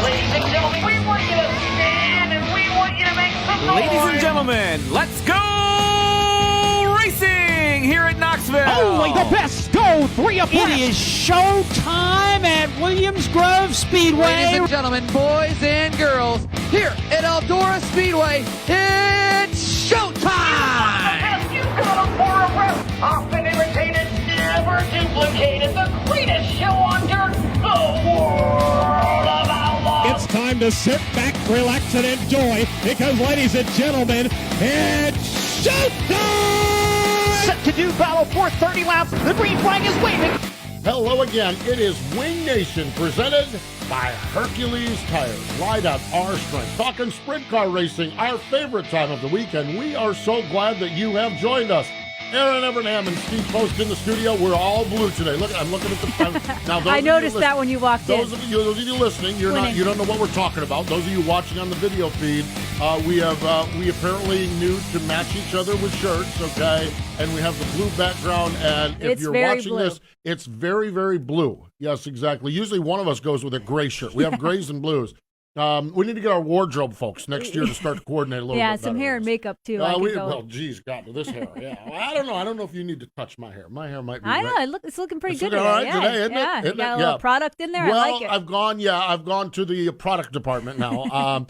Ladies and gentlemen, we want you to stand and we want you to make some noise. Ladies and gentlemen, let's go racing here at Knoxville. Only the best go 3 abreast. It is showtime at Williams Grove Speedway. Ladies and gentlemen, boys and girls, here at Eldora Speedway, it's showtime! You got a for a rep. Often imitated, never duplicated. The greatest show on dirt, the world of outlaws. It's time to sit back, relax, and enjoy because, ladies and gentlemen, it's showtime! Set to do battle for 30 laps. The green flag is waving. Hello again. It is Wing Nation presented by Hercules Tires. Ride out our strength. Talking sprint car racing, our favorite time of the week, and we are so glad that you have joined us. Erin, Evernham, and Steve Post in the studio. We're all blue today. Look, I'm looking at the. Now, I noticed that when you walked in. Those of you listening, you don't know what we're talking about. Those of you watching on the video feed, we apparently knew to match each other with shirts, okay? And we have the blue background, and if It's you're very watching blue. this, it's very, very blue. Yes, exactly. Usually one of us goes with a gray shirt. We have grays and blues. We need to get our wardrobe, folks, next year to start to coordinate a little bit Yeah, better some hair and with us. makeup too. Well, geez, God, this hair. Yeah, well, I don't know. I don't know if you need to touch my hair. My hair might be. I know. It's looking pretty It's good looking today. all right today, isn't it? Yeah, Isn't you it? got a little Yeah. product in there. Well, I like it. I've gone to the product department now.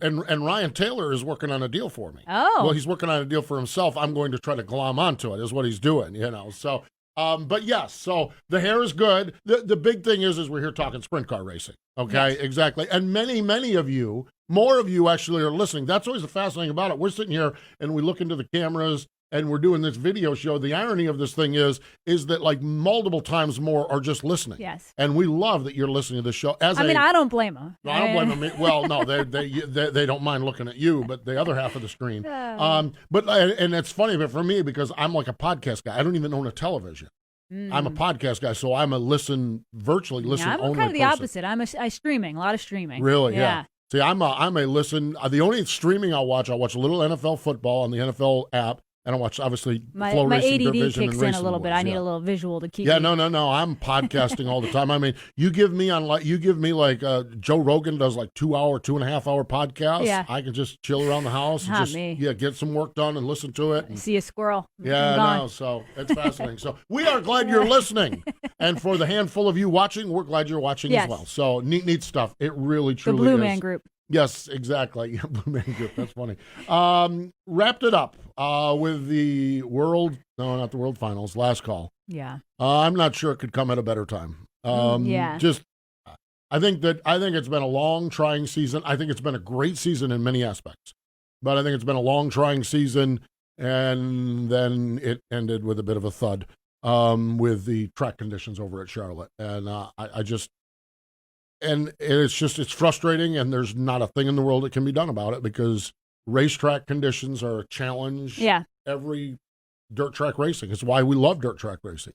And Ryan Taylor is working on a deal for me. Oh. Well, he's working on a deal for himself. I'm going to try to glom onto it. Is what he's doing. So. But yes, so the hair is good. The big thing is we're here talking sprint car racing. Okay, Yes. Exactly. And many of you, more of you actually are listening. That's always the fascinating about it. We're sitting here and we look into the cameras and we're doing this video show. The irony of this thing is that like multiple times more are just listening. Yes. And we love that you're listening to this show. I don't blame them. No, I don't blame them. Well, no, they don't mind looking at you, but the other half of the screen. And it's funny, but for me, because I'm like a podcast guy, I don't even own a television. I'm a podcast guy, so I'm a virtually listen I'm only kind of the person. opposite. I streaming, a lot of streaming. Really? Yeah. See, I'm a listen. The only streaming I'll watch a little NFL football on the NFL app, and I watch obviously My Flow Racing ADD Division kicks and in a Racing little bit. Wars, I need a little visual to keep. Yeah, me. no. I'm podcasting all the time. I mean, you give me like Joe Rogan does like 2.5 hour podcasts. Yeah. I can just chill around the house and Not me. get some work done and listen to it. I see a squirrel. Yeah, I'm gone. no, so it's fascinating. So we are glad you're listening. And for the handful of you watching, we're glad you're watching Yes. as well. So neat stuff. It really, The truly Blue is. Man Group. Yes, exactly. Yeah, Blue Man Group. That's funny. Wrapped it up with the not the World Finals, last call. Yeah. I'm not sure it could come at a better time. Yeah. Just, I think it's been a long, trying season. I think it's been a great season in many aspects. But I think it's been a long, trying season, and then it ended with a bit of a thud with the track conditions over at Charlotte. And it's frustrating, and there's not a thing in the world that can be done about it because racetrack conditions are a challenge. Yeah. Every dirt track racing. It's why we love dirt track racing.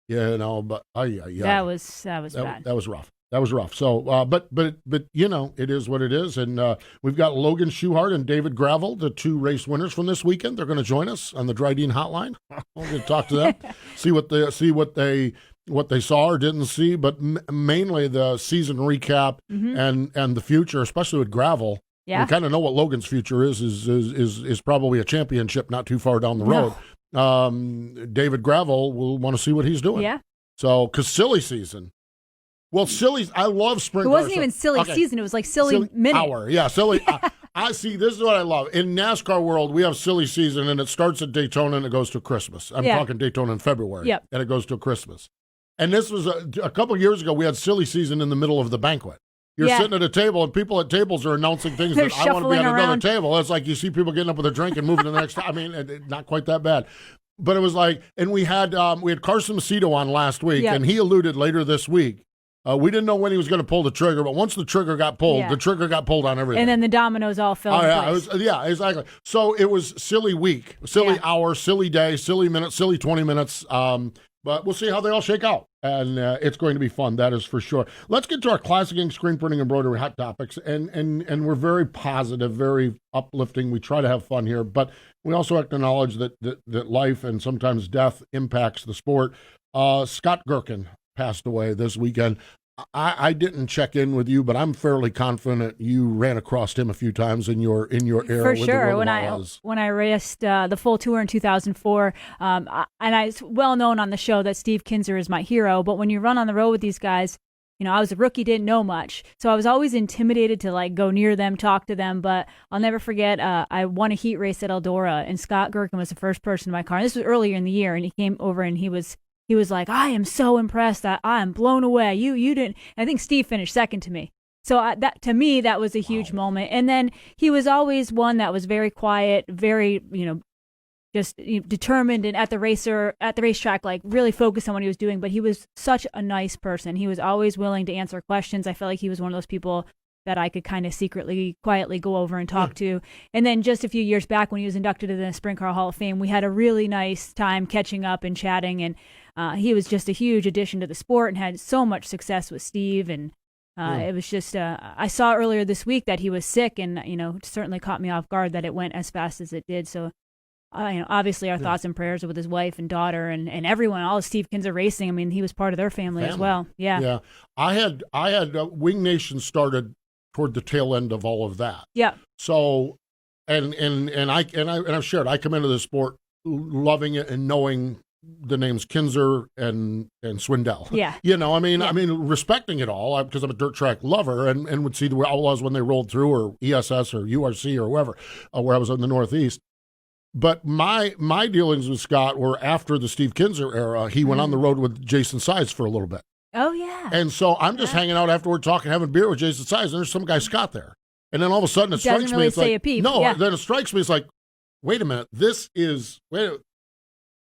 But That was bad. That was rough. That was rough. So, but it is what it is. And we've got Logan Schuchart and David Gravel, the two race winners from this weekend. They're going to join us on the Dryden Hotline. We're going to talk to them, see what they saw or didn't see, but mainly the season recap and the future, especially with Gravel. Yeah. We kind of know what Logan's future is probably a championship not too far down the road. David Gravel will want to see what he's doing. Yeah. So, because silly season. Well, I love sprint It cars. wasn't even silly season. It was like silly minute. Hour. Yeah, silly. I see. This is what I love. In NASCAR world, we have silly season, and it starts at Daytona and it goes to Christmas. I'm talking Daytona in February. Yep. And it goes to Christmas. And this was a couple of years ago, we had silly season in the middle of the banquet. You're sitting at a table, and people at tables are announcing things They're that I want to be at shuffling another around. table. It's like you see people getting up with a drink and moving to the next. I mean, not quite that bad. But it was like, and we had Carson Macedo on last week, and he alluded later this week. We didn't know when he was going to pull the trigger, but once the trigger got pulled, the trigger got pulled on everything. And then the dominoes all fell in place. Exactly. So it was silly week, silly hour, silly day, silly minute, silly 20 minutes. But we'll see how they all shake out. And it's going to be fun, that is for sure. Let's get to our classic ink screen printing embroidery hot topics. And we're very positive, very uplifting. We try to have fun here, but we also acknowledge that life and sometimes death impacts the sport. Scott Gherkin passed away this weekend. I didn't check in with you, but I'm fairly confident you ran across him a few times in your era. For with sure. The When I raced the full tour in 2004, it's well known on the show that Steve Kinzer is my hero. But when you run on the road with these guys, I was a rookie, didn't know much, so I was always intimidated to like go near them, talk to them. But I'll never forget, I won a heat race at Eldora, and Scott Gherkin was the first person in my car. And this was earlier in the year, and he came over and he was like, I am so impressed. I am blown away. You didn't. And I think Steve finished second to me. So that to me, that was a huge moment. And then he was always one that was very quiet, very, just determined, and at the racetrack, like really focused on what he was doing. But he was such a nice person. He was always willing to answer questions. I felt like he was one of those people that I could kind of secretly, quietly go over and talk to. And then just a few years back when he was inducted to the Sprint Car Hall of Fame, we had a really nice time catching up and chatting. And he was just a huge addition to the sport and had so much success with Steve. And it was just, I saw earlier this week that he was sick, and, it certainly caught me off guard that it went as fast as it did. So, obviously our thoughts and prayers are with his wife and daughter and everyone, all of Steve Kinzer Racing. I mean, he was part of their family as well. Yeah. Yeah. I had Wing Nation started toward the tail end of all of that. Yeah. So, and I've shared, I come into the sport loving it and knowing the names Kinzer and Swindell. Yeah. I mean, respecting it all because I'm a dirt track lover and would see the Outlaws when they rolled through, or ESS or URC or whoever, where I was in the Northeast. But my dealings with Scott were after the Steve Kinzer era. He went on the road with Jason Sides for a little bit. Oh, yeah. And so I'm just hanging out afterward talking, having beer with Jason Sides, and there's some guy, Scott, there. And then all of a sudden it strikes me. It's like, then it strikes me. It's like, wait a minute.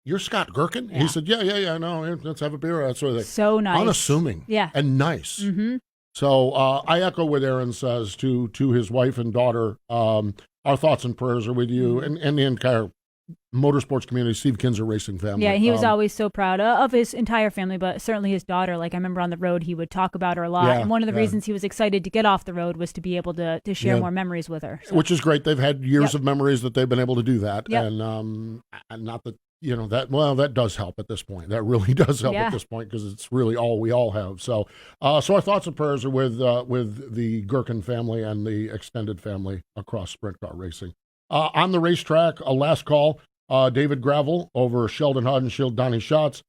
You're Scott Gherkin? Yeah. He said, yeah, no, let's have a beer. That sort of thing. So nice. Unassuming. Yeah. And nice. Mm-hmm. So I echo what Erin says to his wife and daughter. Our thoughts and prayers are with you and the entire motorsports community, Steve Kinzer Racing family. Yeah, he was always so proud of his entire family, but certainly his daughter. Like, I remember on the road, he would talk about her a lot. And one of the reasons he was excited to get off the road was to be able to share more memories with her. So. Which is great. They've had years of memories that they've been able to do that. Yep. And not that, that does help at this point. That really does help at this point, because it's really all we all have. So our thoughts and prayers are with the Gherkin family and the extended family across sprint car racing. On the racetrack, a last call, David Gravel over Sheldon Haudenschild, Donnie Schatz.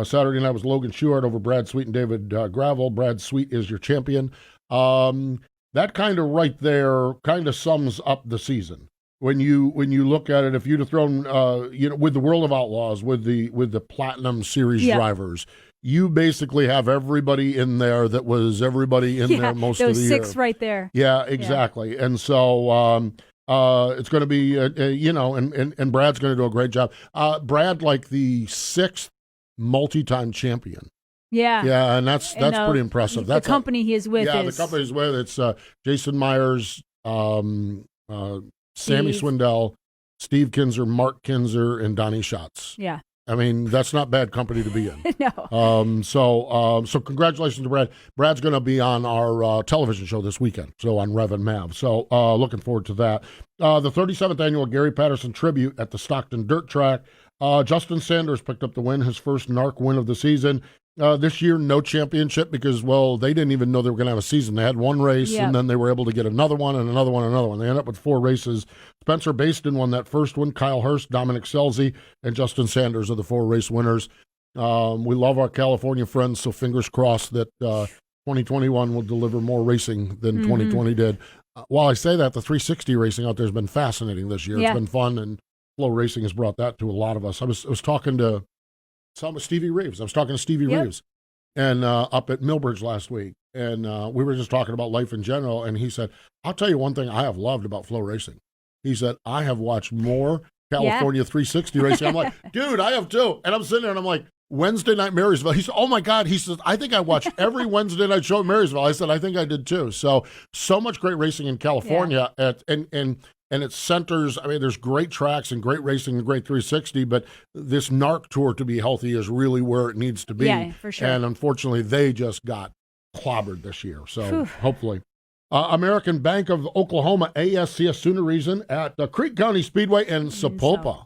Saturday night was Logan Schuchart over Brad Sweet and David Gravel. Brad Sweet is your champion. That kind of right there kind of sums up the season. When you look at it, if you'd have thrown, with the World of Outlaws, with the Platinum Series drivers, you basically have everybody in there that was everybody in there most of the year. Those 6 right there. Yeah, exactly. Yeah. And so it's going to be, and Brad's going to do a great job. Brad, like the 6th multi-time champion. Yeah. Yeah, and that's pretty impressive. That's the company he is with. Yeah, the company he's with. It's Jason Myers, Sammy Swindell, Steve Kinzer, Mark Kinzer, and Donnie Schatz. Yeah. I mean, that's not bad company to be in. No. So congratulations to Brad. Brad's going to be on our television show this weekend, so on Rev and Mav. So looking forward to that. The 37th annual Gary Patterson Tribute at the Stockton Dirt Track. Justin Sanders picked up the win, his first NARC win of the season. This year, no championship because, they didn't even know they were going to have a season. They had one race, and then they were able to get another one and another one and another one. They ended up with 4 races. Spencer Baston won that first one. Kyle Hurst, Dominic Selzy, and Justin Sanders are the 4 race winners. We love our California friends, so fingers crossed that 2021 will deliver more racing than 2020 did. While I say that, the 360 racing out there has been fascinating this year. It's been fun, and Flow Racing has brought that to a lot of us. I was talking to Stevie Reeves. I was talking to Stevie Reeves and up at Millbridge last week, and we were just talking about life in general, and he said, I'll tell you one thing I have loved about Flow Racing. He said, I have watched more California 360 racing. I'm like, dude, I have too. And I'm sitting there and I'm like, Wednesday night Marysville. He said, oh my God. He says, I think I watched every Wednesday night show at Marysville. I said, I think I did too. So much great racing in California and it centers, I mean, there's great tracks and great racing and great 360, but this NARC tour to be healthy is really where it needs to be. Yeah, for sure. And unfortunately, they just got clobbered this year. So hopefully. American Bank of Oklahoma ASCS Sooner Reason at Creek County Speedway in Sapulpa,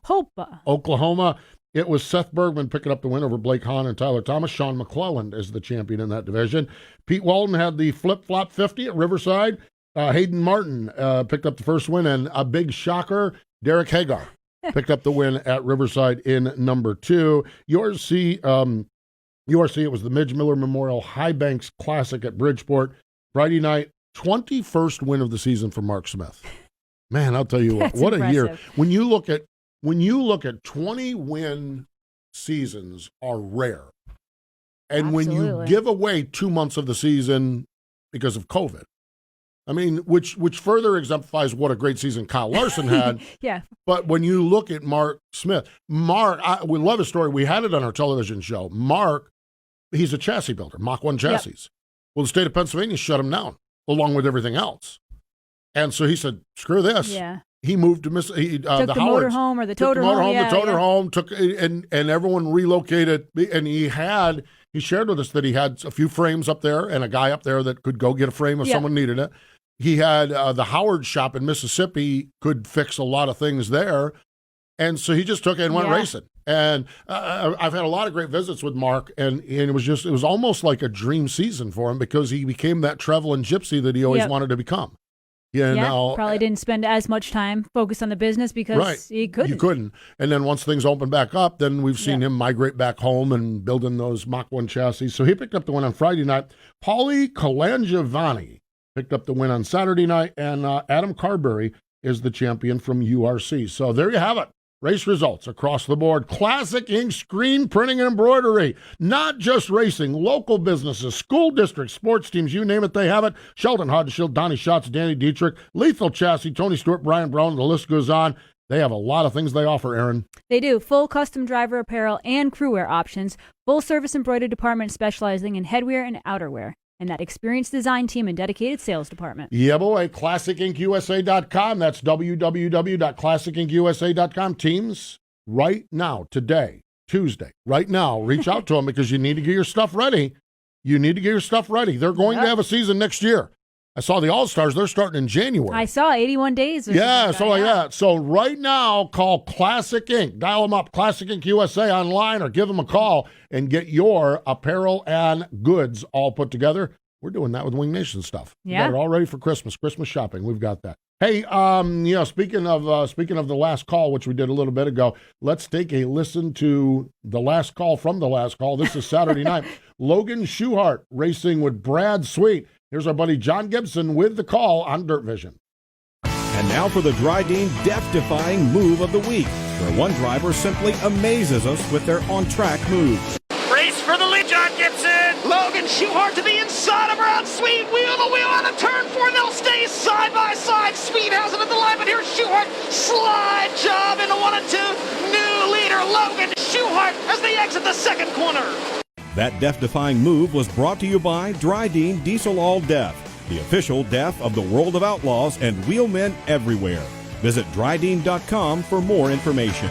Oklahoma. it was Seth Bergman picking up the win over Blake Hahn and Tyler Thomas. Sean McClelland is the champion in that division. Pete Walden had the flip-flop 50 at Riverside. Hayden Martin picked up the first win, and a big shocker, Derek Hagar picked up the win at Riverside in number 2. URC, it was the Midge Miller Memorial High Banks Classic at Bridgeport. Friday night, 21st win of the season for Mark Smith. Man, I'll tell you what a year. When you look at 20-win seasons are rare. And Absolutely. when you give away 2 months of the season because of COVID, I mean, which further exemplifies what a great season Kyle Larson had. Yeah. But when you look at Mark Smith, we love his story. We had it on our television show. Mark, he's a chassis builder, Mach 1 chassis. Yep. Well, the state of Pennsylvania shut him down along with everything else. And so he said, screw this. Yeah. He moved to took the motorhome or the toter home. The toter home took, and everyone relocated. And he shared with us that he had a few frames up there and a guy up there that could go get a frame if someone needed it. He had the Howard shop in Mississippi could fix a lot of things there. And so he just took it and went racing. And I've had a lot of great visits with Mark, and it was almost like a dream season for him because he became that traveling gypsy that he always wanted to become. Probably didn't spend as much time focused on the business because he couldn't. You couldn't. And then once things opened back up, then we've seen him migrate back home and building those Mach 1 chassis. So he picked up the win on Friday night. Paulie Colangevani picked up the win on Saturday night, and Adam Carberry is the champion from URC. So there you have it. Race results across the board. Classic ink, screen printing, and embroidery. Not just racing, local businesses, school districts, sports teams, you name it, they have it. Sheldon Hodgeshield, Donnie Schatz, Danny Dietrich, Lethal Chassis, Tony Stewart, Brian Brown, the list goes on. They have a lot of things they offer, Erin. They do. Full custom driver apparel and crewwear options. Full service embroidery department specializing in headwear and outerwear. And that experienced design team and dedicated sales department. Yeah, boy. ClassicInkUSA.com. That's www.ClassicInkUSA.com. Teams, right now, today, Tuesday, right now, reach out to them because you need to get your stuff ready. They're going to have a season next year. I saw the All-Stars. They're starting in January. I saw 81 days. Something like that. So right now, call Classic Ink. Dial them up, Classic Ink USA online, or give them a call and get your apparel and goods all put together. We're doing that with Wing Nation stuff. Yeah. We got it all ready for Christmas shopping. We've got that. Hey, speaking of the last call, which we did a little bit ago, let's take a listen to the last call from the last call. This is Saturday night. Logan Schuchart racing with Brad Sweet. Here's our buddy John Gibson with the call on Dirt Vision. And now for the Dryden death-defying move of the week, where one driver simply amazes us with their on-track moves. Race for the lead, John Gibson. Logan Schuchart to the inside of Brad Sweet. Wheel to wheel on a turn 4. They'll stay side by side. Sweet has it at the line, but here's Schuchart. Slide job into 1 and 2. New leader, Logan Schuchart, as they exit the second corner. That death-defying move was brought to you by Dryden Diesel All Death, the official death of the World of Outlaws and wheelmen everywhere. Visit Dryden.com for more information.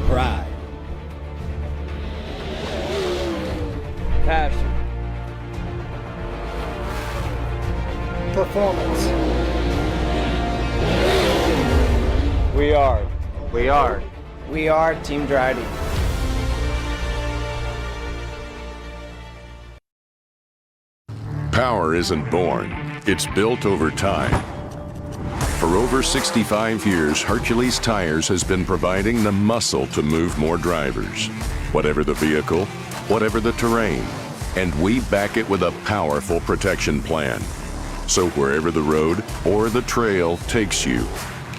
Pride. Passion. Performance. We are. We are. We are Team Dryden. Power isn't born, it's built over time. For over 65 years, Hercules Tires has been providing the muscle to move more drivers. Whatever the vehicle, whatever the terrain, and we back it with a powerful protection plan. So wherever the road or the trail takes you,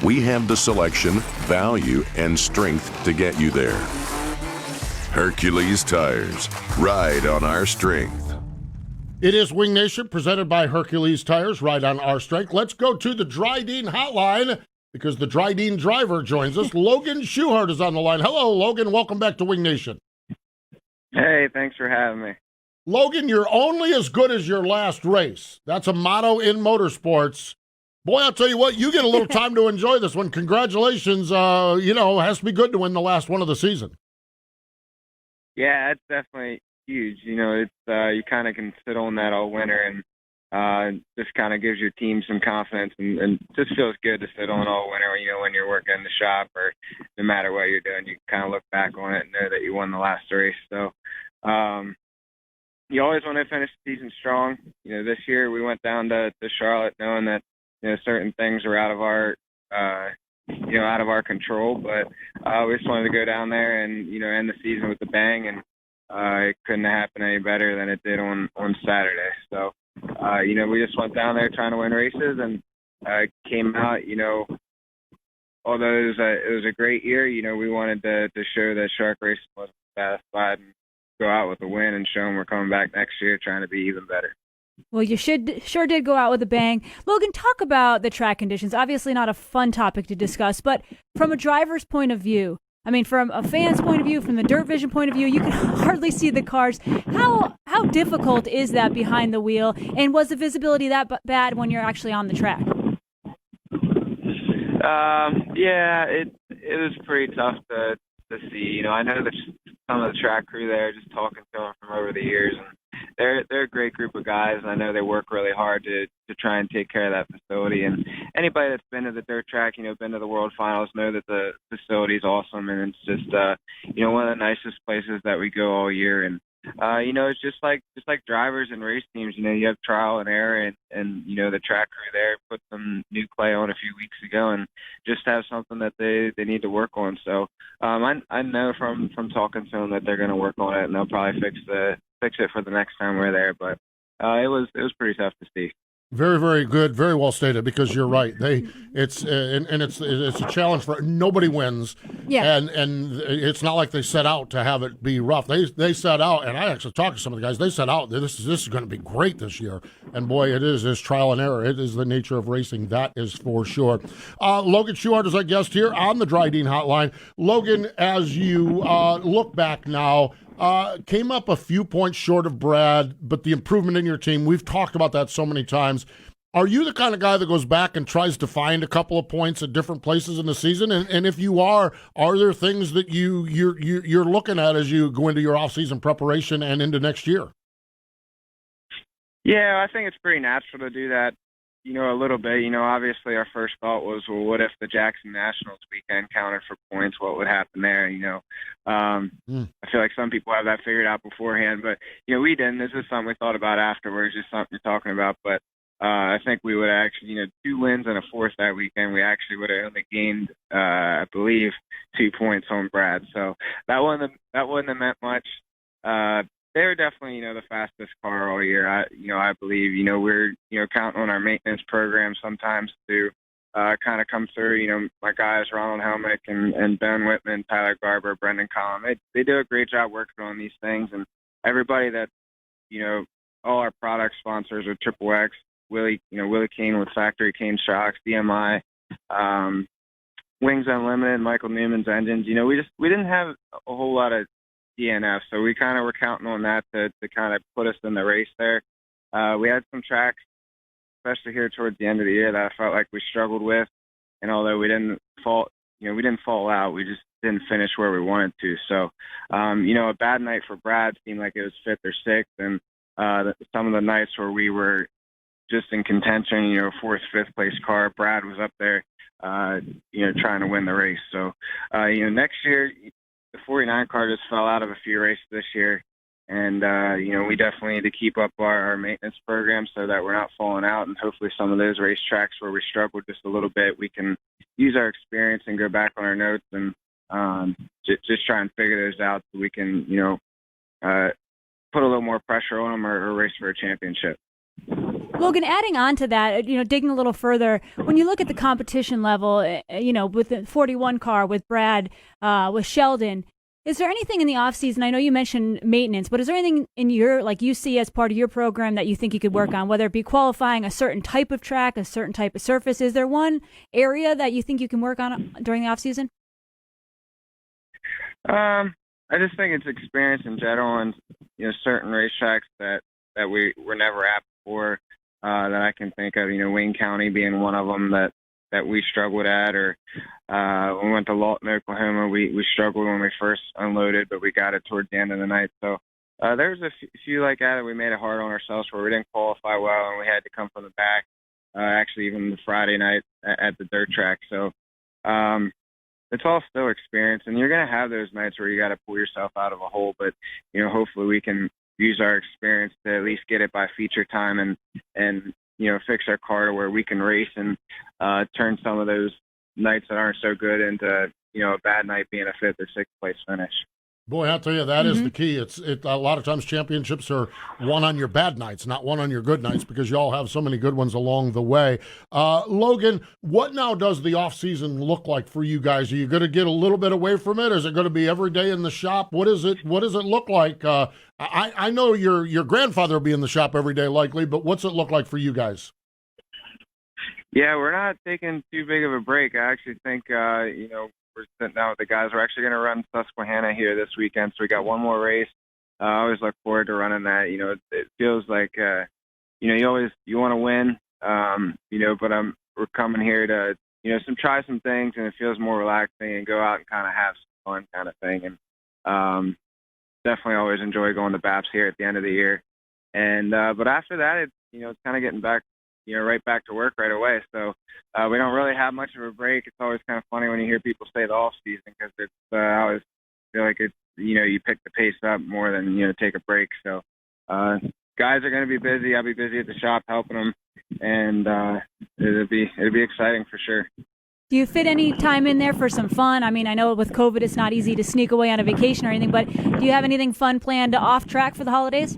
we have the selection, value, and strength to get you there. Hercules Tires. Ride on our strength. It is Wing Nation presented by Hercules Tires. Ride on our strength. Let's go to the Dryden hotline because the Dryden driver joins us. Logan Schuchart is on the line. Hello, Logan. Welcome back to Wing Nation. Hey, thanks for having me. Logan, you're only as good as your last race. That's a motto in motorsports. Boy, I'll tell you what, you get a little time to enjoy this one. Congratulations. It has to be good to win the last one of the season. Yeah, it's definitely, huge. You know, it's you kind of can sit on that all winter, and just kind of gives your team some confidence, and just feels good to sit on all winter. You know, when you're working in the shop or no matter what you're doing, you kind of look back on it and know that you won the last race. So you always want to finish the season strong. You know, this year we went down to Charlotte knowing that, you know, certain things are out of our out of our control, but we just wanted to go down there and, you know, end the season with a bang, and it couldn't have happened any better than it did on Saturday. So, you know, we just went down there trying to win races, and came out, you know, although it was a great year, you know, we wanted to show that Shark Racing wasn't satisfied and go out with a win and show them we're coming back next year trying to be even better. Well, you sure did go out with a bang. Logan, talk about the track conditions. Obviously not a fun topic to discuss, but from a driver's point of view, I mean, from a fan's point of view, from the Dirt Vision point of view, you can hardly see the cars. How difficult is that behind the wheel? And was the visibility that bad when you're actually on the track? Yeah, it was pretty tough to see. You know, I know that some of the track crew there, just talking to them from over the years, and they're a great group of guys, and I know they work really hard to try and take care of that facility. And anybody that's been to the dirt track, you know, been to the World Finals, know that the facility's awesome, and it's just you know, one of the nicest places that we go all year. And you know, it's just like drivers and race teams. You know, you have trial and error, and you know, the track crew there put some new clay on a few weeks ago, and just have something that they need to work on. So I know from talking to them that they're going to work on it, and they'll probably fix it for the next time we're there. But it was pretty tough to see. Very, very good. Very well stated, because you're right. It's a challenge for nobody wins. Yeah. And it's not like they set out to have it be rough. They set out, and I actually talked to some of the guys. They set out, this is going to be great this year. And boy, it is. It's trial and error. It is the nature of racing. That is for sure. Logan Schuchart is our guest here on the Dry Dean Hotline. Logan, as you look back now, came up a few points short of Brad, but the improvement in your team, we've talked about that so many times. Are you the kind of guy that goes back and tries to find a couple of points at different places in the season? And if you are there things that you're looking at as you go into your off-season preparation and into next year? Yeah, I think it's pretty natural to do that. You know, a little bit. You know, obviously our first thought was, well, what if the Jackson Nationals weekend counted for points? What would happen there? You know, I feel like some people have that figured out beforehand, but, you know, we didn't. This is something we thought about afterwards, just something you're talking about. But I think we would actually, you know, 2 wins and a fourth that weekend, we actually would have only gained, I believe, 2 points on Brad. So that wouldn't have meant much. They were definitely, you know, the fastest car all year. I believe, you know, we're, you know, counting on our maintenance program sometimes to kind of come through. You know, my guys, Ronald Helmick and Ben Whitman, Tyler Garber, Brendan Collin, they do a great job working on these things. And everybody that, you know, all our product sponsors are Triple X, Willie Kane with Factory Kane Shocks, DMI, Wings Unlimited, Michael Newman's Engines. You know, we didn't have a whole lot of DNF, so we kind of were counting on that to kind of put us in the race there. We had some tracks, especially here towards the end of the year, that I felt like we struggled with, and although we didn't fall out, we just didn't finish where we wanted to. So, you know, a bad night for Brad seemed like it was 5th or 6th, and some of the nights where we were just in contention, you know, 4th, 5th place car, Brad was up there, you know, trying to win the race. So, you know, next year, the 49 car just fell out of a few races this year, and you know, we definitely need to keep up our maintenance program so that we're not falling out, and hopefully some of those racetracks where we struggled just a little bit, we can use our experience and go back on our notes and just try and figure those out so we can, you know, put a little more pressure on them or race for a championship. Logan, adding on to that, you know, digging a little further, when you look at the competition level, you know, with the 41 car, with Brad, with Sheldon, is there anything in the off season? I know you mentioned maintenance, but is there anything in you see as part of your program that you think you could work on, whether it be qualifying a certain type of track, a certain type of surface? Is there one area that you think you can work on during the off season? I just think it's experience in general, and, you know, certain racetracks that we were never at before, that I can think of, you know, Wayne County being one of them that we struggled at, or when we went to Lawton, Oklahoma, we struggled when we first unloaded, but we got it towards the end of the night. So There's a few like that we made it hard on ourselves where we didn't qualify well and we had to come from the back. Actually, even the Friday night at the dirt track. So it's all still experience, and you're going to have those nights where you got to pull yourself out of a hole. But hopefully we can use our experience to at least get it by feature time and fix our car to where we can race and turn some of those nights that aren't so good into a bad night being a 5th or 6th place finish. Boy, I'll tell you, that is the key. It's a lot of times championships are won on your bad nights, not won on your good nights, because you all have so many good ones along the way. Logan, what now does the off season look like for you guys? Are you going to get a little bit away from it? Is it going to be every day in the shop? What does it look like? I know your grandfather will be in the shop every day likely, but what's it look like for you guys? Yeah, we're not taking too big of a break. I actually think we're sitting down with the guys. We're actually going to run Susquehanna here this weekend, so we got one more race. I always look forward to running that. It feels like you want to win, but we're coming here to try some things, and it feels more relaxing and go out and kind of have some fun kind of thing. And definitely always enjoy going to BAPS here at the end of the year. And but after that, it's kind of getting back. Right back to work right away. So we don't really have much of a break. It's always kind of funny when you hear people say the off season, because it's I always feel like it's you pick the pace up more than take a break. So guys are going to be busy. I'll be busy at the shop helping them, and it'll be exciting for sure. Do you fit any time in there for some fun? I mean, I know with COVID it's not easy to sneak away on a vacation or anything, but do you have anything fun planned off track for the holidays?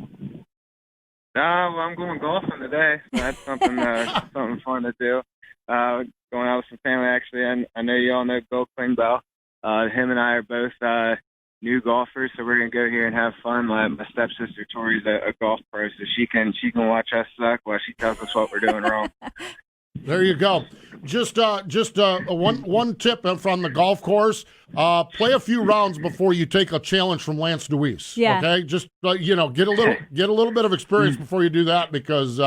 Well, I'm going golfing today, so that's something fun to do. Going out with some family, actually. And I know you all know Bill Klingbeil. Him and I are both new golfers, so we're going to go here and have fun. My stepsister Tori's a golf pro, so she can watch us suck while she tells us what we're doing wrong. There you go. Just one tip from the golf course. Play a few rounds before you take a challenge from Lance Deweese. Yeah. Okay. Just get a little bit of experience before you do that, because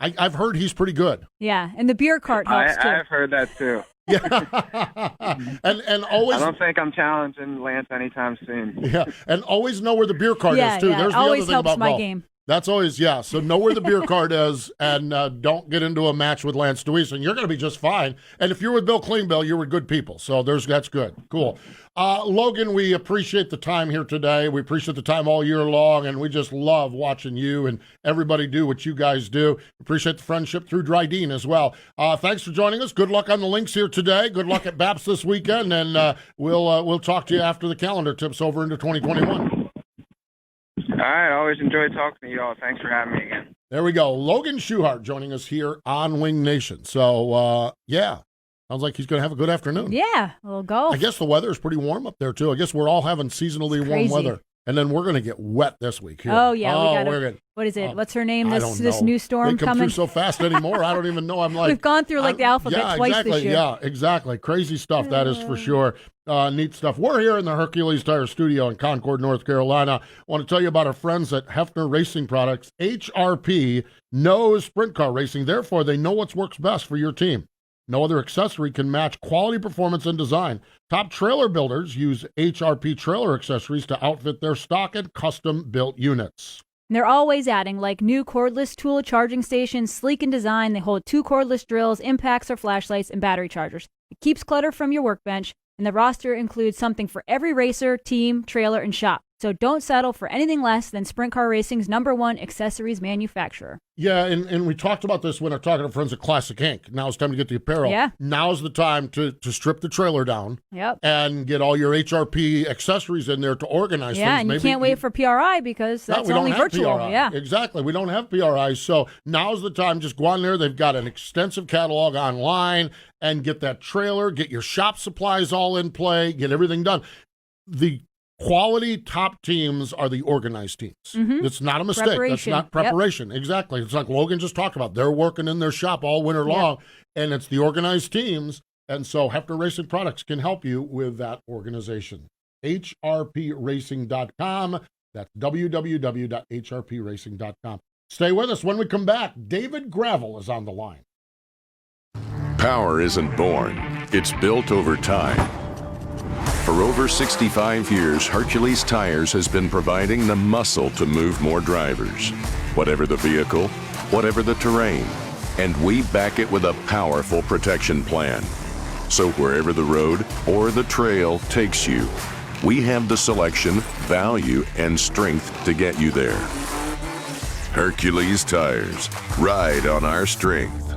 I've heard he's pretty good. Yeah, and the beer cart helps too. I've heard that too. Yeah. and always. I don't think I'm challenging Lance anytime soon. Yeah, and always know where the beer cart is too. Yeah, There's the always other thing helps about my golf. game. That's always, yeah. So know where the beer cart is, and don't get into a match with Lance Deweese, and you're going to be just fine. And if you're with Bill Klingbeil, you're with good people. So that's good. Cool. Logan, we appreciate the time here today. We appreciate the time all year long, and we just love watching you and everybody do what you guys do. Appreciate the friendship through Dryden as well. Thanks for joining us. Good luck on the links here today. Good luck at BAPS this weekend, and we'll talk to you after the calendar tips over into 2021. All right, always enjoy talking to you all. Thanks for having me again. There we go. Logan Schuchart joining us here on Wing Nation. So, sounds like he's going to have a good afternoon. Yeah, we'll go. I guess the weather is pretty warm up there, too. I guess we're all having seasonally warm weather. And then we're going to get wet this week here. Oh, yeah. What is it? What's her name? This new they storm come coming? through so fast anymore. I don't even know. I'm like, we've gone through the alphabet twice this year. Yeah, exactly. Crazy stuff, that is for sure. Neat stuff. We're here in the Hercules Tire Studio in Concord, North Carolina. I want to tell you about our friends at Hefner Racing Products. HRP knows sprint car racing. Therefore, they know what works best for your team. No other accessory can match quality performance and design. Top trailer builders use HRP trailer accessories to outfit their stock and custom-built units. And they're always adding, like new cordless tool charging stations, sleek in design. They hold 2 cordless drills, impacts or flashlights, and battery chargers. It keeps clutter from your workbench, and the roster includes something for every racer, team, trailer, and shop. So don't settle for anything less than Sprint Car Racing's #1 accessories manufacturer. Yeah, and we talked about this when I talking to friends at Classic Inc. Now it's time to get the apparel. Yeah. Now's the time to strip the trailer down. Yep. And get all your HRP accessories in there to organize things. Yeah, and you can't wait for PRI because that's only virtual. PRI. Yeah. Exactly. We don't have PRI. So now's the time. Just go on there. They've got an extensive catalog online and get that trailer, get your shop supplies all in play, get everything done. The quality top teams are the organized teams. Mm-hmm. It's not a mistake. That's not preparation. Yep. Exactly. It's like Logan just talked about. They're working in their shop all winter long, and it's the organized teams. And so Hefner Racing Products can help you with that organization. HRPRacing.com. That's www.hrpracing.com. Stay with us. When we come back, David Gravel is on the line. Power isn't born. It's built over time. For over 65 years, Hercules Tires has been providing the muscle to move more drivers. Whatever the vehicle, whatever the terrain. And we back it with a powerful protection plan. So wherever the road or the trail takes you, we have the selection, value, and strength to get you there. Hercules Tires. Ride on our strength.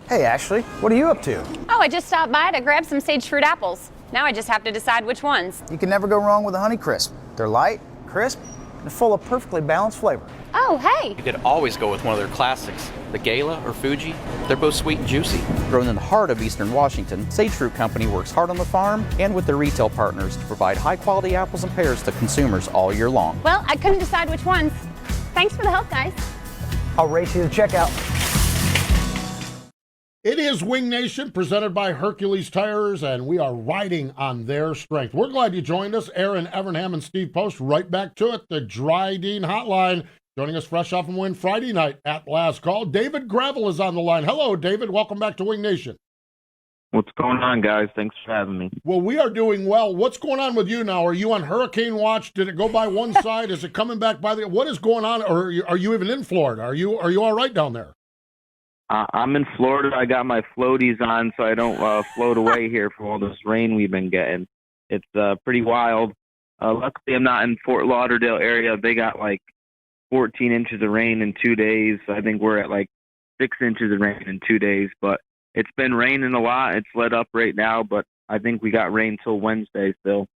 Hey, Ashley, what are you up to? Oh, I just stopped by to grab some sage fruit apples. Now I just have to decide which ones. You can never go wrong with a Honeycrisp. They're light, crisp, and full of perfectly balanced flavor. Oh, hey! You could always go with one of their classics, the Gala or Fuji. They're both sweet and juicy. Grown in the heart of Eastern Washington, Sage Fruit Company works hard on the farm and with their retail partners to provide high-quality apples and pears to consumers all year long. Well, I couldn't decide which ones. Thanks for the help, guys. I'll race you to checkout. It is Wing Nation, presented by Hercules Tires, and we are riding on their strength. We're glad you joined us. Erin Evernham and Steve Post, right back to it. The Dryden Hotline, joining us fresh off from Win Friday night at Last Call. David Gravel is on the line. Hello, David. Welcome back to Wing Nation. What's going on, guys? Thanks for having me. Well, we are doing well. What's going on with you now? Are you on hurricane watch? Did it go by one side? Is it coming back by the... What is going on? Or are you even in Florida? Are you all right down there? I'm in Florida. I got my floaties on so I don't float away here from all this rain we've been getting. It's pretty wild. Luckily, I'm not in Fort Lauderdale area. They got like 14 inches of rain in 2 days. I think we're at like 6 inches of rain in 2 days. But it's been raining a lot. It's let up right now, but I think we got rain till Wednesday still.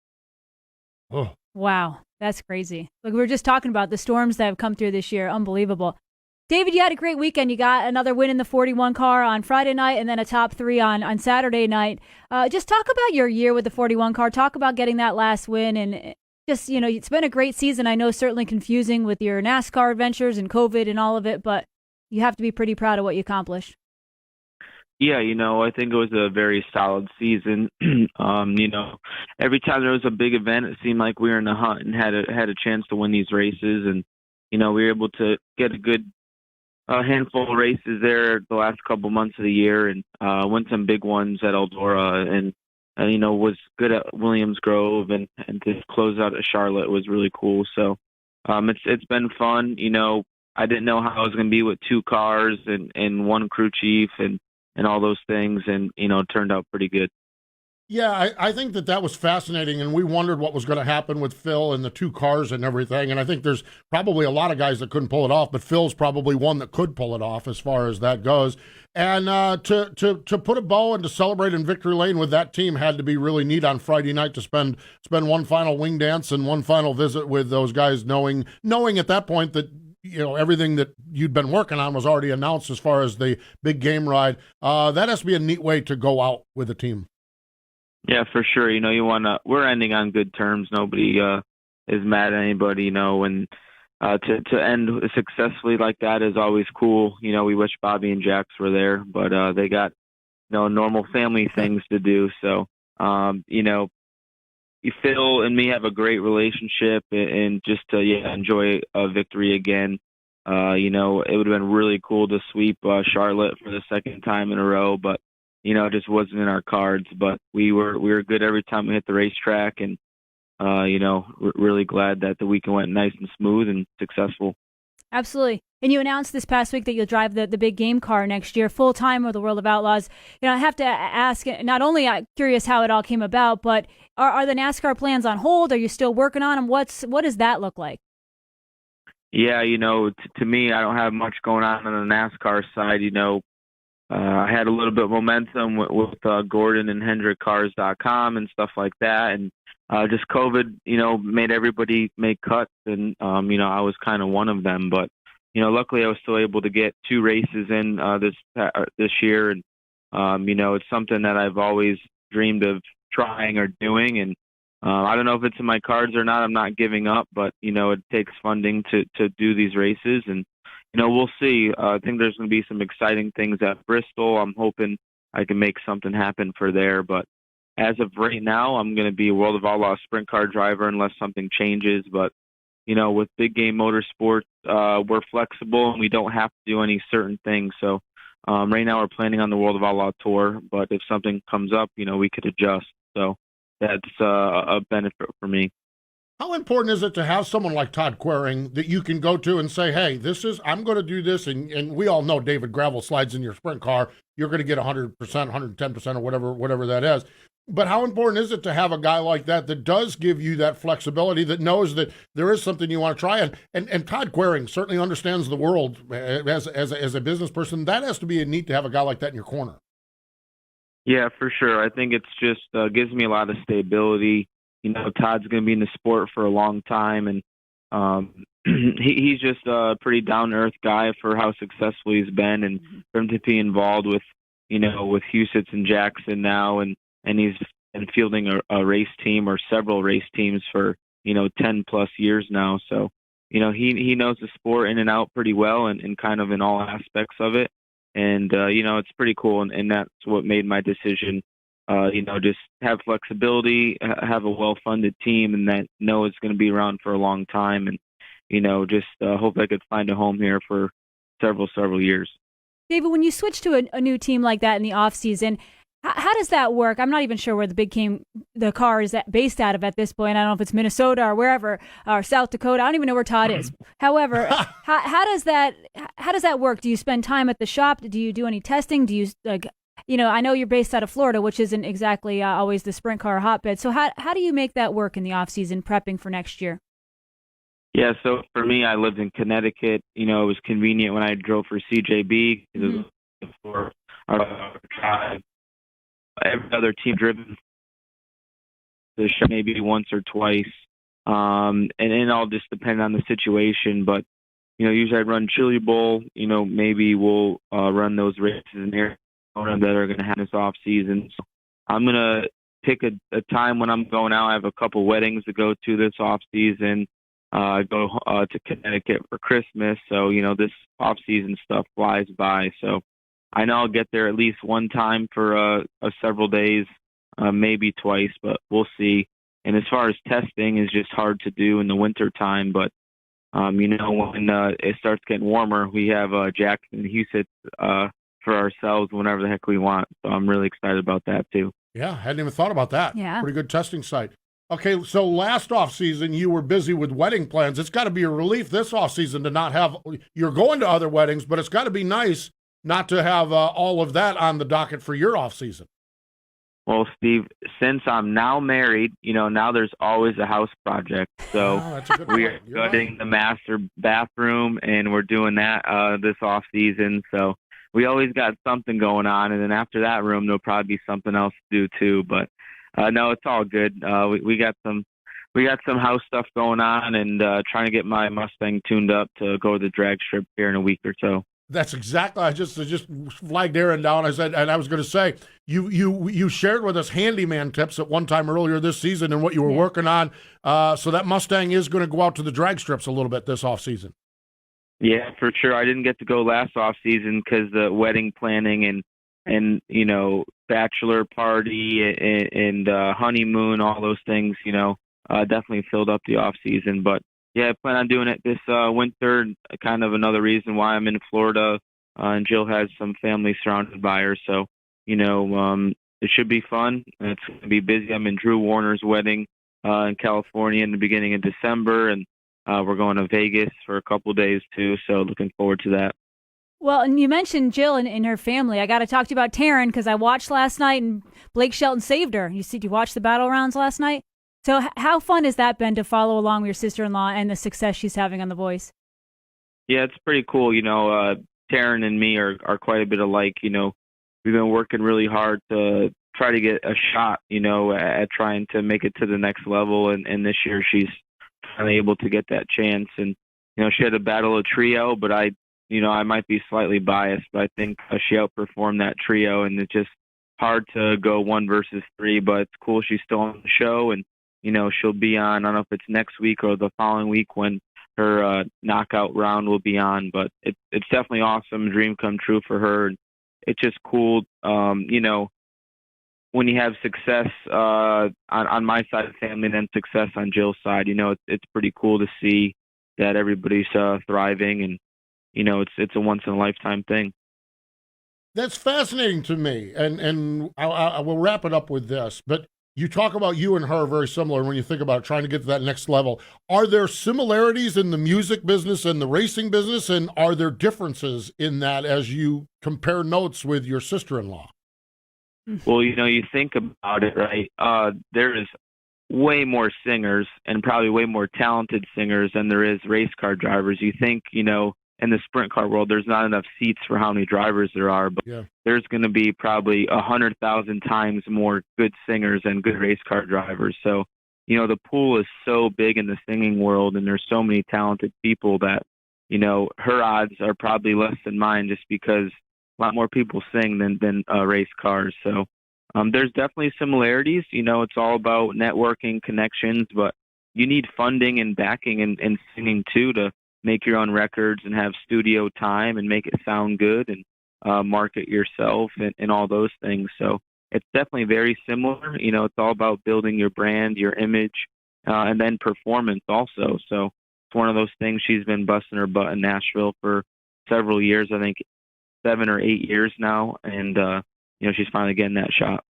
Oh. Wow, that's crazy. Like we were just talking about the storms that have come through this year. Unbelievable. David, you had a great weekend. You got another win in the 41 car on Friday night and then a top 3 on Saturday night. Just talk about your year with the 41 car. Talk about getting that last win. And just, it's been a great season. I know certainly confusing with your NASCAR adventures and COVID and all of it, but you have to be pretty proud of what you accomplished. Yeah, I think it was a very solid season. Every time there was a big event, it seemed like we were in the hunt and had a chance to win these races. And, we were able to get a good handful of races there the last couple months of the year and won some big ones at Eldora and was good at Williams Grove and to close out at Charlotte was really cool. So it's been fun. I didn't know how I was going to be with 2 cars and one crew chief and all those things and, it turned out pretty good. Yeah, I think that was fascinating, and we wondered what was going to happen with Phil and the 2 cars and everything, and I think there's probably a lot of guys that couldn't pull it off, but Phil's probably one that could pull it off as far as that goes. And to put a bow and to celebrate in Victory Lane with that team had to be really neat on Friday night to spend one final wing dance and one final visit with those guys, knowing at that point that everything that you'd been working on was already announced as far as the big game ride. That has to be a neat way to go out with a team. Yeah, for sure. We're ending on good terms. Nobody is mad at anybody, and to end successfully like that is always cool. We wish Bobby and Jax were there, but they got, normal family things to do. So, Phil and me have a great relationship and just to enjoy a victory again. It would have been really cool to sweep Charlotte for the second time in a row, but it just wasn't in our cards, but we were good every time we hit the racetrack and, really glad that the weekend went nice and smooth and successful. Absolutely. And you announced this past week that you'll drive the big game car next year, full time with the World of Outlaws. I have to ask, not only curious how it all came about, but are the NASCAR plans on hold? Are you still working on them? What does that look like? Yeah, to me, I don't have much going on the NASCAR side. I had a little bit of momentum with Gordon and HendrickCars.com and stuff like that. And just COVID, made everybody make cuts. And, I was kind of one of them. But, luckily I was still able to get 2 races in this year. And, it's something that I've always dreamed of trying or doing. And I don't know if it's in my cards or not. I'm not giving up. But, it takes funding to do these races. And, we'll see. I think there's going to be some exciting things at Bristol. I'm hoping I can make something happen for there. But as of right now, I'm going to be a World of Outlaws sprint car driver unless something changes. But, with Big Game Motorsports, we're flexible and we don't have to do any certain things. So right now we're planning on the World of Outlaw Tour. But if something comes up, we could adjust. So that's a benefit for me. How important is it to have someone like Todd Quering that you can go to and say, hey, I'm going to do this, and we all know David Gravel slides in your sprint car, you're going to get 100%, 110% or whatever that is. But how important is it to have a guy like that does give you that flexibility, that knows that there is something you want to try? And Todd Quering certainly understands the world as a business person. That has to be neat to have a guy like that in your corner. Yeah, for sure. I think it's just gives me a lot of stability. Todd's going to be in the sport for a long time, and he's just a pretty down-to-earth guy for how successful he's been, and for him to be involved with, with Husitz and Jackson now, and he's been fielding a race team or several race teams for, 10 plus years now. So, he knows the sport in and out pretty well, and kind of in all aspects of it. And, it's pretty cool. And that's what made my decision, just have flexibility, have a well-funded team, and that know it's going to be around for a long time. And, just hope I could find a home here for several years. David, when you switch to a new team like that in the off season, how does that work? I'm not even sure where the car is based out of at this point. I don't know if it's Minnesota or wherever, or South Dakota. I don't even know where Todd is. However, how does that work? Do you spend time at the shop? Do you do any testing? Do you I know you're based out of Florida, which isn't exactly always the sprint car hotbed. So how do you make that work in the off season, prepping for next year? Yeah, so for me, I lived in Connecticut. It was convenient when I drove for CJB because it was for our drive. Every other team driven the show maybe once or twice, and it all just depend on the situation. But usually I run Chili Bowl. Maybe we'll run those races in Arizona that are going to happen this off season. So I'm gonna pick a time when I'm going out. I have a couple weddings to go to this off season. I go to Connecticut for Christmas, so this off season stuff flies by. So I know I'll get there at least one time for several days, maybe twice, but we'll see. And as far as testing, is just hard to do in the winter time. But when it starts getting warmer, we have Jackson and Husitz for ourselves whenever the heck we want. So I'm really excited about that too. Yeah, hadn't even thought about that. Yeah, pretty good testing site. Okay, so last off season you were busy with wedding plans. It's got to be a relief this off season to not have. You're going to other weddings, but it's got to be nice not to have all of that on the docket for your off season. Well, Steve, since I'm now married, now there's always a house project. So we are gutting the master bathroom, and we're doing that this off season. So we always got something going on, and then after that room, there'll probably be something else to do too. But no, it's all good. We got some house stuff going on, and trying to get my Mustang tuned up to go to the drag strip here in a week or so. That's exactly. I just flagged Erin down. I said, and I was going to say, you shared with us handyman tips at one time earlier this season and what you were working on. So that Mustang is going to go out to the drag strips a little bit this off season. Yeah, for sure. I didn't get to go last off season because the wedding planning and bachelor party and honeymoon, all those things, definitely filled up the off season. But yeah, I plan on doing it this winter. Kind of another reason why I'm in Florida, and Jill has some family surrounded by her. So, it should be fun. It's going to be busy. I'm in Drew Warner's wedding in California in the beginning of December, and we're going to Vegas for a couple days too. So looking forward to that. Well, and you mentioned Jill and her family. I got to talk to you about Taryn because I watched last night and Blake Shelton saved her. You watched the battle rounds last night? So how fun has that been to follow along with your sister-in-law and the success she's having on The Voice? Yeah, it's pretty cool. Taryn and me are quite a bit alike. We've been working really hard to try to get a shot, at trying to make it to the next level. And this year she's finally able to get that chance. And, she had to battle a trio, but I might be slightly biased, but I think she outperformed that trio. And it's just hard to go 1 versus 3, but it's cool she's still on the show. And, she'll be on, I don't know if it's next week or the following week when her knockout round will be on, but it's definitely awesome. Dream come true for her. It's just cool, when you have success on my side of the family and then success on Jill's side, it's pretty cool to see that everybody's thriving, and, it's a once-in-a-lifetime thing. That's fascinating to me, and I will wrap it up with this, but You talk about you and her very similar when you think about trying to get to that next level. Are there similarities in the music business and the racing business, and are there differences in that as you compare notes with your sister-in-law? Well, you think about it, right? There is way more singers and probably way more talented singers than there is race car drivers. You think, in the sprint car world, there's not enough seats for how many drivers there are, but there's going to be probably 100,000 times more good singers and good race car drivers. So, the pool is so big in the singing world, and there's so many talented people that, her odds are probably less than mine just because a lot more people sing than race cars. So there's definitely similarities. It's all about networking, connections, but you need funding and backing and singing too to make your own records and have studio time and make it sound good and market yourself and all those things. So it's definitely very similar. It's all about building your brand, your image, and then performance also. So it's one of those things. She's been busting her butt in Nashville for several years, I think 7 or 8 years now. And, she's finally getting that shot.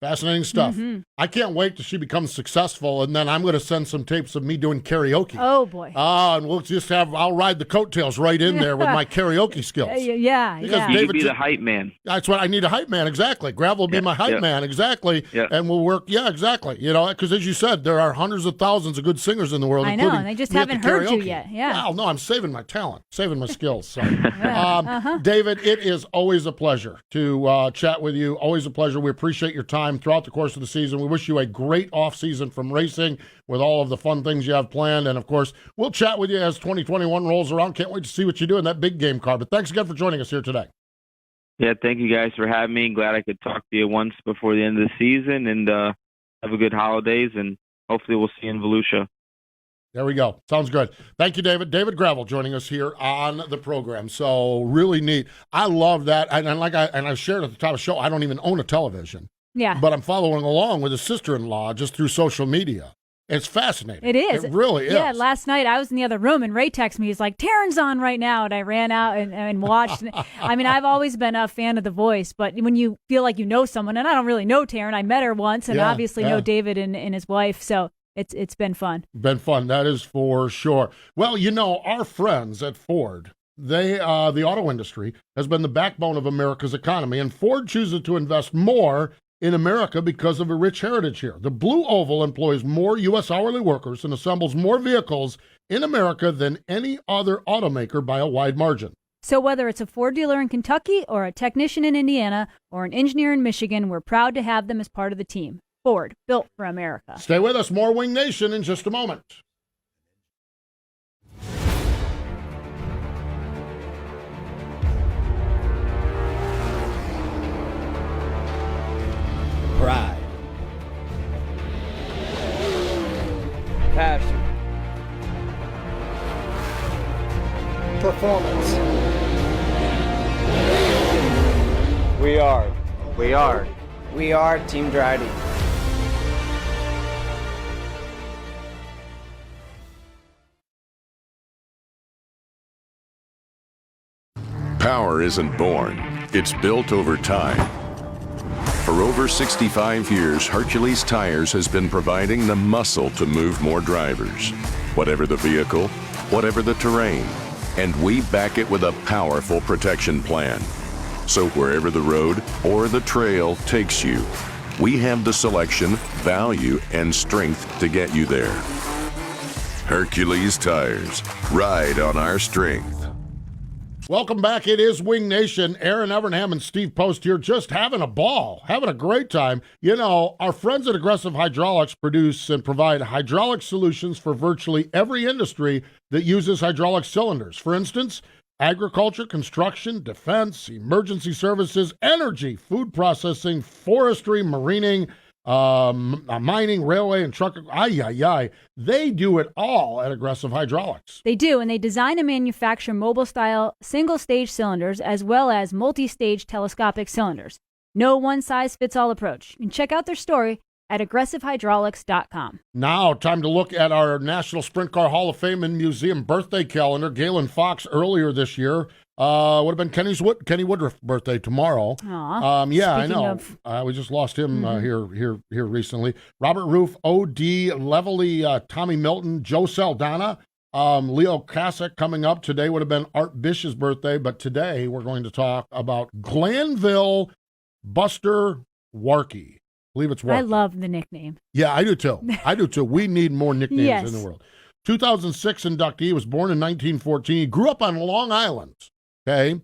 Fascinating stuff. Mm-hmm. I can't wait till she becomes successful, and then I'm going to send some tapes of me doing karaoke. Oh, boy. And we'll just I'll ride the coattails right in there with my karaoke skills. Yeah. You could be the hype man. That's what I need, a hype man, exactly. Gravel will be my hype man, exactly. Yeah. And we'll work, exactly. Because as you said, there are hundreds of thousands of good singers in the world. I know, and they just haven't heard you yet. Yeah. Well, no, I'm saving my talent, saving my skills. So. David, it is always a pleasure to chat with you. Always a pleasure. We appreciate your time throughout the course of the season. We wish you a great off-season from racing with all of the fun things you have planned. And, of course, we'll chat with you as 2021 rolls around. Can't wait to see what you do in that big game car. But thanks again for joining us here today. Yeah, thank you guys for having me. Glad I could talk to you once before the end of the season. And have a good holidays. And hopefully we'll see you in Volusia. There we go. Sounds good. Thank you, David. David Gravel joining us here on the program. So really neat. I love that. And I shared at the top of the show, I don't even own a television. Yeah. But I'm following along with his sister-in-law just through social media. It's fascinating. It is. It really is. Yeah, last night I was in the other room and Ray texted me. He's like, Taryn's on right now. And I ran out and watched. I mean, I've always been a fan of The Voice, but when you feel like you know someone, and I don't really know Taryn, I met her once and obviously know David and his wife. So it's been fun. Been fun. That is for sure. Well, our friends at Ford, the auto industry has been the backbone of America's economy, and Ford chooses to invest more in America because of a rich heritage here. The Blue Oval employs more U.S. hourly workers and assembles more vehicles in America than any other automaker by a wide margin. So whether it's a Ford dealer in Kentucky or a technician in Indiana or an engineer in Michigan, we're proud to have them as part of the team. Ford, built for America. Stay with us. More Wing Nation in just a moment. Pride. Passion. Performance. We are Team Dryden. Power isn't born, it's built over time. For over 65 years, Hercules Tires has been providing the muscle to move more drivers, whatever the vehicle, whatever the terrain, and we back it with a powerful protection plan. So wherever the road or the trail takes you, we have the selection, value, and strength to get you there. Hercules Tires, ride on our strength. Welcome back. It is Wing Nation. Erin Evernham and Steve Post here, just having a ball, having a great time. Our friends at Aggressive Hydraulics produce and provide hydraulic solutions for virtually every industry that uses hydraulic cylinders. For instance, agriculture, construction, defense, emergency services, energy, food processing, forestry, marining, mining, railway, and truck. They do it all at Aggressive Hydraulics. They do, and they design and manufacture mobile-style single-stage cylinders as well as multi-stage telescopic cylinders. No one-size-fits-all approach. You can check out their story at aggressivehydraulics.com. Now, time to look at our National Sprint Car Hall of Fame and Museum birthday calendar. Galen Fox earlier this year would have been Kenny Woodruff's birthday tomorrow. Aww. Yeah, I Speaking know. of- We just lost him here recently. Robert Roof, O.D., Levely, Tommy Milton, Joe Saldana, Leo Kasich coming up. Today would have been Art Bish's birthday, but today we're going to talk about Glanville Buster Warkey. I believe it's Warkey. I love the nickname. Yeah, I do too. We need more nicknames Yes. in the world. 2006 inductee, was born in 1914. He grew up on Long Island. Okay.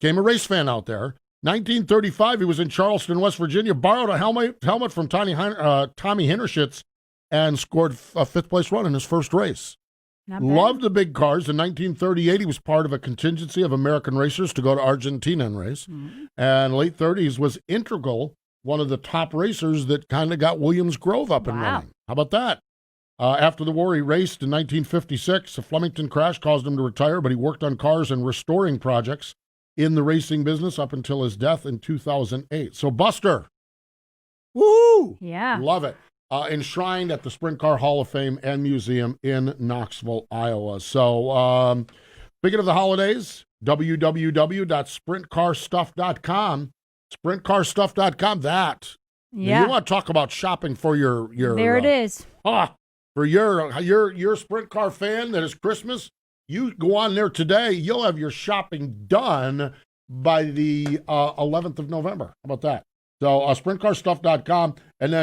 Became a race fan out there. 1935, he was in Charleston, West Virginia, borrowed a helmet from Tommy Hinnerschitz and scored a fifth-place run in his first race. Not bad. Loved the big cars. In 1938, he was part of a contingency of American racers to go to Argentina and race. And late 30s was integral, one of the top racers that kind of got Williams Grove up and running. How about that? After the war, he raced in 1956. A Flemington crash caused him to retire, but he worked on cars and restoring projects in the racing business up until his death in 2008. So Buster, woo! Yeah. Love it. Enshrined at the Sprint Car Hall of Fame and Museum in Knoxville, Iowa. So speaking of the holidays, www.sprintcarstuff.com. Sprintcarstuff.com. That. Yeah. You want to talk about shopping for your There it is. For your Sprint Car fan that is Christmas, you go on there today, you'll have your shopping done by the 11th of November. How about that? So sprintcarstuff.com, and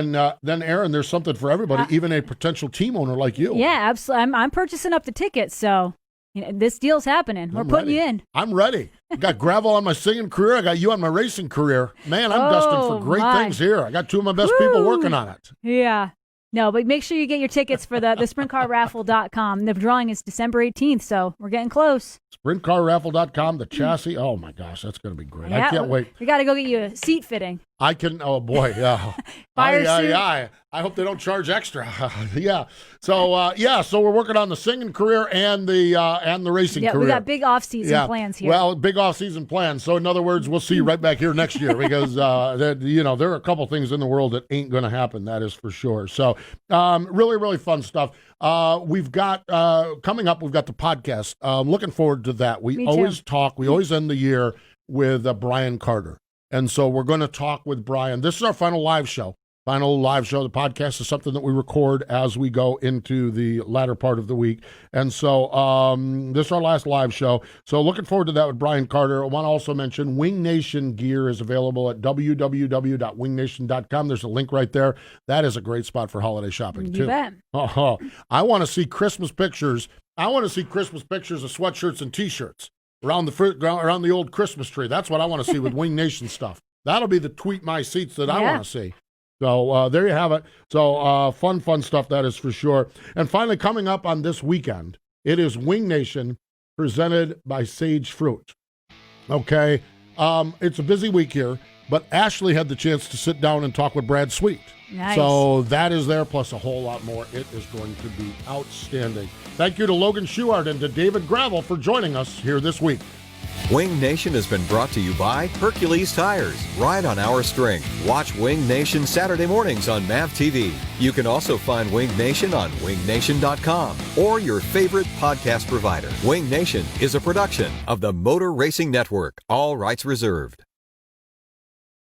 then Erin, there's something for everybody, even a potential team owner like you. Yeah, absolutely. I'm purchasing up the tickets, so this deal's happening. We're putting you in. I'm ready. I got gravel on my singing career. I got you on my racing career. Man, I'm destined for great things here. I got two of my best people working on it. Yeah. No, but make sure you get your tickets for the sprintcarraffle.com. The drawing is December 18th, so we're getting close. Sprintcarraffle.com, the chassis. Oh, my gosh, that's going to be great. Yeah, I can't wait. We got to go get you a seat fitting. Oh, boy, yeah. Fire suit. I hope they don't charge extra. Yeah. So, so we're working on the singing career and the racing career. We got big off-season plans here. Well, big off-season plans. So, in other words, we'll see you right back here next year because, there are a couple things in the world that ain't going to happen. That is for sure. So, really, really fun stuff. We've got, coming up, we've got the podcast. Looking forward to that. We always end the year with Brian Carter. And so we're going to talk with Brian. This is our final live show. The podcast is something that we record as we go into the latter part of the week. And so this is our last live show. So looking forward to that with Brian Carter. I want to also mention Wing Nation gear is available at www.wingnation.com. There's a link right there. That is a great spot for holiday shopping, too. You bet. I want to see Christmas pictures. I want to see Christmas pictures of sweatshirts and T-shirts around the old Christmas tree. That's what I want to see with Wing Nation stuff. That'll be the tweet my seats that I want to see. So there you have it. So fun stuff, that is for sure. And finally, coming up on this weekend, it is Wing Nation presented by Sage Fruit. Okay, it's a busy week here, but Ashley had the chance to sit down and talk with Brad Sweet. Nice. So that is there, plus a whole lot more. It is going to be outstanding. Thank you to Logan Schuchart and to David Gravel for joining us here this week. Wing Nation has been brought to you by Hercules Tires. Ride on our string. Watch Wing Nation Saturday mornings on MAV TV. You can also find Wing Nation on wingnation.com or your favorite podcast provider. Wing Nation is a production of the Motor Racing Network. All rights reserved.